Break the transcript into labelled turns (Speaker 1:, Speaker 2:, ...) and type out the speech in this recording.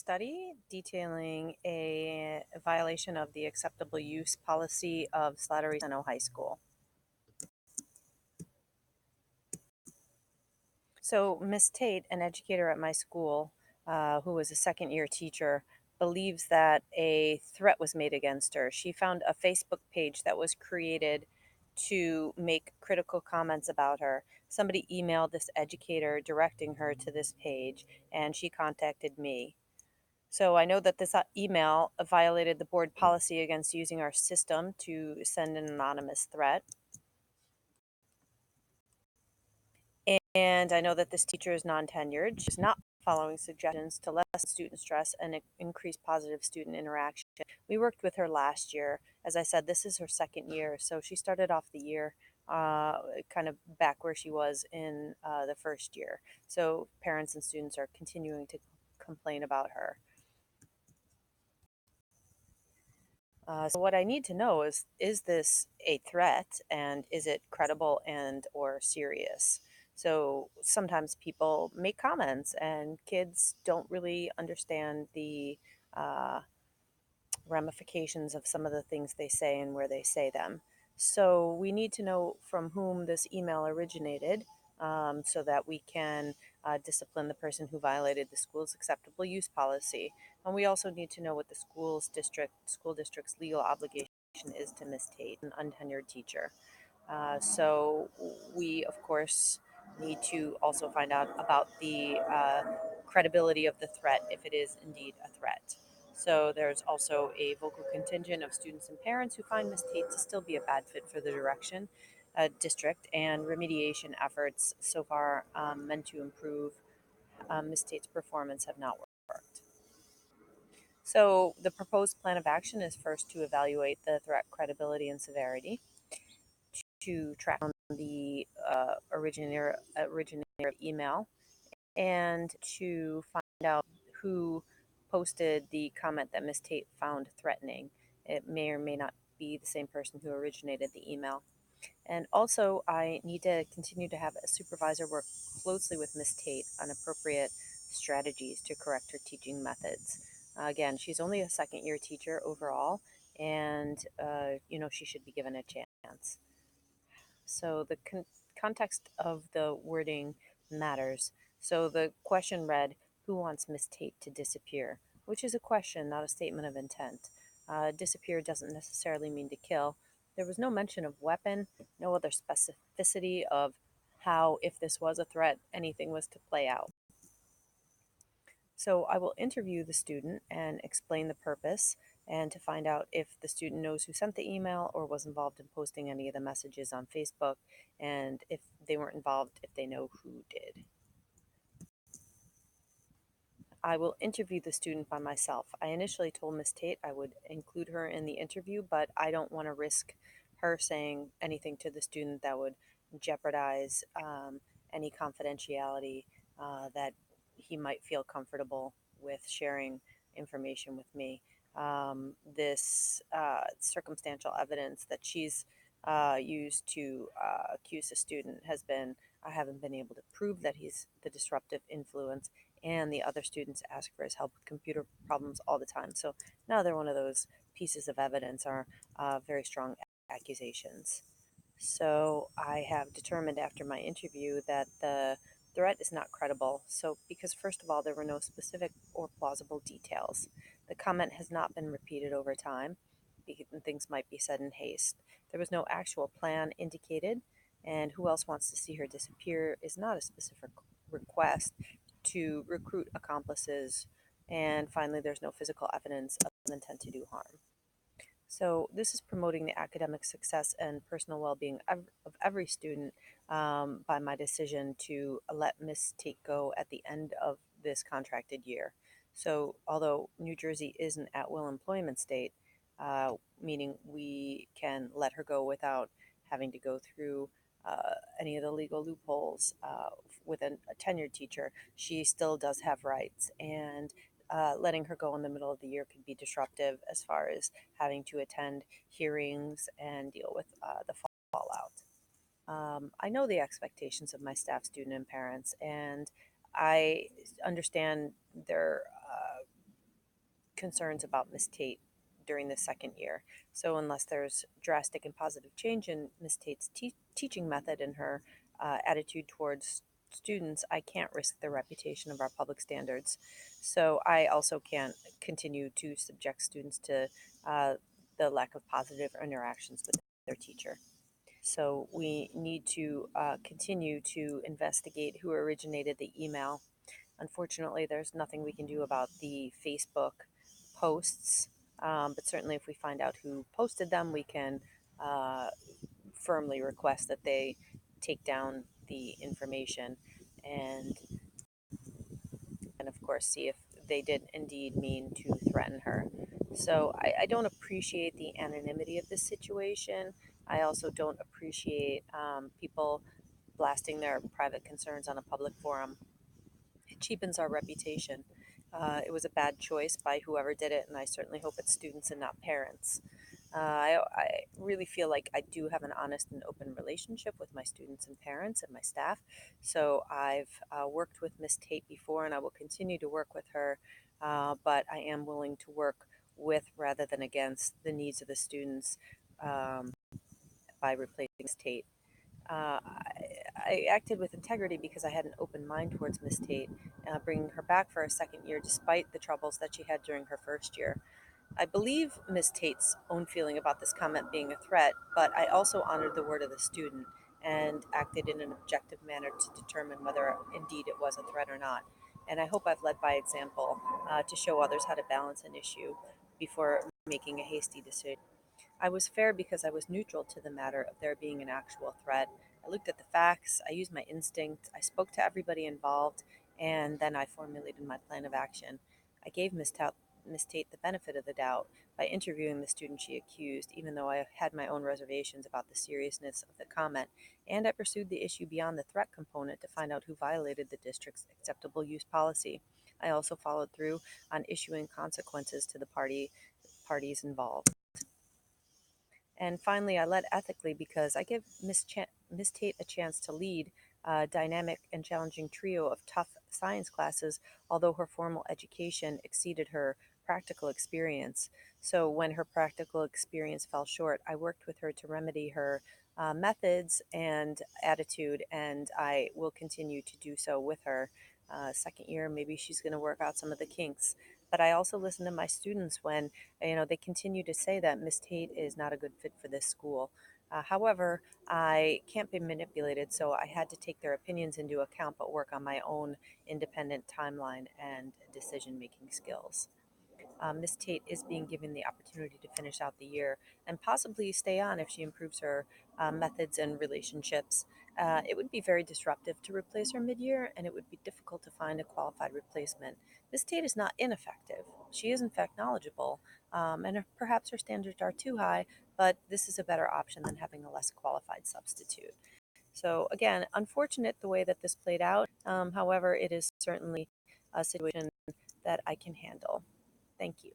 Speaker 1: study detailing a violation of the acceptable use policy of Slattery Seno High School. So, Miss Tate, an educator at my school, who was a second year teacher, believes that a threat was made against her. She found a Facebook page that was created to make critical comments about her. Somebody emailed this educator directing her to this page, and she contacted me. So I know that this email violated the board policy against using our system to send an anonymous threat. And I know that this teacher is non-tenured. She's not following suggestions to lessen student stress and increase positive student interaction. We worked with her last year. As I said, this is her second year. So she started off the year kind of back where she was in the first year. So parents and students are continuing to complain about her. So what I need to know is this a threat, and is it credible and or serious? So sometimes people make comments and kids don't really understand the uh, ramifications of some of the things they say and where they say them. So we need to know from whom this email originated, so that we can discipline the person who violated the school's acceptable use policy. And we also need to know what the school district's legal obligation is to Miss Tate, an untenured teacher. So we, of course, need to also find out about the credibility of the threat, if it is indeed a threat. So there's also a vocal contingent of students and parents who find Miss Tate to still be a bad fit for the direction district, and remediation efforts so far meant to improve Miss Tate's performance have not worked. So the proposed plan of action is first to evaluate the threat credibility and severity, to track down the originator email, and to find out who posted the comment that Miss Tate found threatening. It may or may not be the same person who originated the email. And also, I need to continue to have a supervisor work closely with Miss Tate on appropriate strategies to correct her teaching methods. Again, she's only a second year teacher overall, and she should be given a chance. So the context of the wording matters. So the question read, "Who wants Miss Tate to disappear?" Which is a question, not a statement of intent. Disappear doesn't necessarily mean to kill. There was no mention of weapon, no other specificity of how, if this was a threat, anything was to play out. So I will interview the student and explain the purpose, and to find out if the student knows who sent the email or was involved in posting any of the messages on Facebook, and if they weren't involved, if they know who did. I will interview the student by myself. I initially told Miss Tate I would include her in the interview, but I don't want to risk her saying anything to the student that would jeopardize any confidentiality that he might feel comfortable with sharing information with me. This circumstantial evidence that she's used to accuse a student I haven't been able to prove that he's the disruptive influence, and the other students ask for his help with computer problems all the time. So another one of those pieces of evidence are very strong accusations. So I have determined after my interview that the threat is not credible. So, because first of all, there were no specific or plausible details. The comment has not been repeated over time. Things might be said in haste. There was no actual plan indicated, and who else wants to see her disappear is not a specific request to recruit accomplices. And finally, there's no physical evidence of intent to do harm. So this is promoting the academic success and personal well-being of every student, by my decision to let Miss Tate go at the end of this contracted year. So although New Jersey is an at-will employment state, meaning we can let her go without having to go through any of the legal loopholes with a tenured teacher, she still does have rights. And letting her go in the middle of the year could be disruptive as far as having to attend hearings and deal with the fallout. I know the expectations of my staff, student, and parents, and I understand their concerns about Miss Tate during the second year. So unless there's drastic and positive change in Miss Tate's teaching method and her attitude towards students, I can't risk the reputation of our public standards. So I also can't continue to subject students to uh, the lack of positive interactions with their teacher. So we need to continue to investigate who originated the email. Unfortunately, there's nothing we can do about the Facebook posts, but certainly if we find out who posted them, we can uh, firmly request that they take down the information and of course see if they did indeed mean to threaten her. So I don't appreciate the anonymity of this situation. I also don't appreciate people blasting their private concerns on a public forum. It cheapens our reputation. It was a bad choice by whoever did it, and I certainly hope it's students and not parents. I really feel like I do have an honest and open relationship with my students and parents and my staff. So I've worked with Miss Tate before, and I will continue to work with her. But I am willing to work with rather than against the needs of the students um, by replacing Miss Tate. I acted with integrity because I had an open mind towards Miss Tate, bringing her back for a second year despite the troubles that she had during her first year. I believe Miss Tate's own feeling about this comment being a threat, but I also honored the word of the student and acted in an objective manner to determine whether indeed it was a threat or not. And I hope I've led by example to show others how to balance an issue before making a hasty decision. I was fair because I was neutral to the matter of there being an actual threat. I looked at the facts, I used my instinct, I spoke to everybody involved, and then I formulated my plan of action. I gave Miss Tate the benefit of the doubt by interviewing the student she accused, even though I had my own reservations about the seriousness of the comment, and I pursued the issue beyond the threat component to find out who violated the district's acceptable use policy. I also followed through on issuing consequences to the parties involved. And finally, I led ethically because I give Miss Tate a chance to lead a dynamic and challenging trio of tough science classes, although her formal education exceeded her practical experience. So when her practical experience fell short, I worked with her to remedy her methods and attitude, and I will continue to do so with her. Second year, maybe she's going to work out some of the kinks. But I also listen to my students when they continue to say that Miss Tate is not a good fit for this school. However, I can't be manipulated, so I had to take their opinions into account but work on my own independent timeline and decision making skills. Miss Tate is being given the opportunity to finish out the year and possibly stay on if she improves her methods and relationships. It would be very disruptive to replace her mid year, and it would be difficult to find a qualified replacement. Miss Tate is not ineffective. She is, in fact, knowledgeable, and perhaps her standards are too high, but this is a better option than having a less qualified substitute. So, again, unfortunate the way that this played out. However, it is certainly a situation that I can handle. Thank you.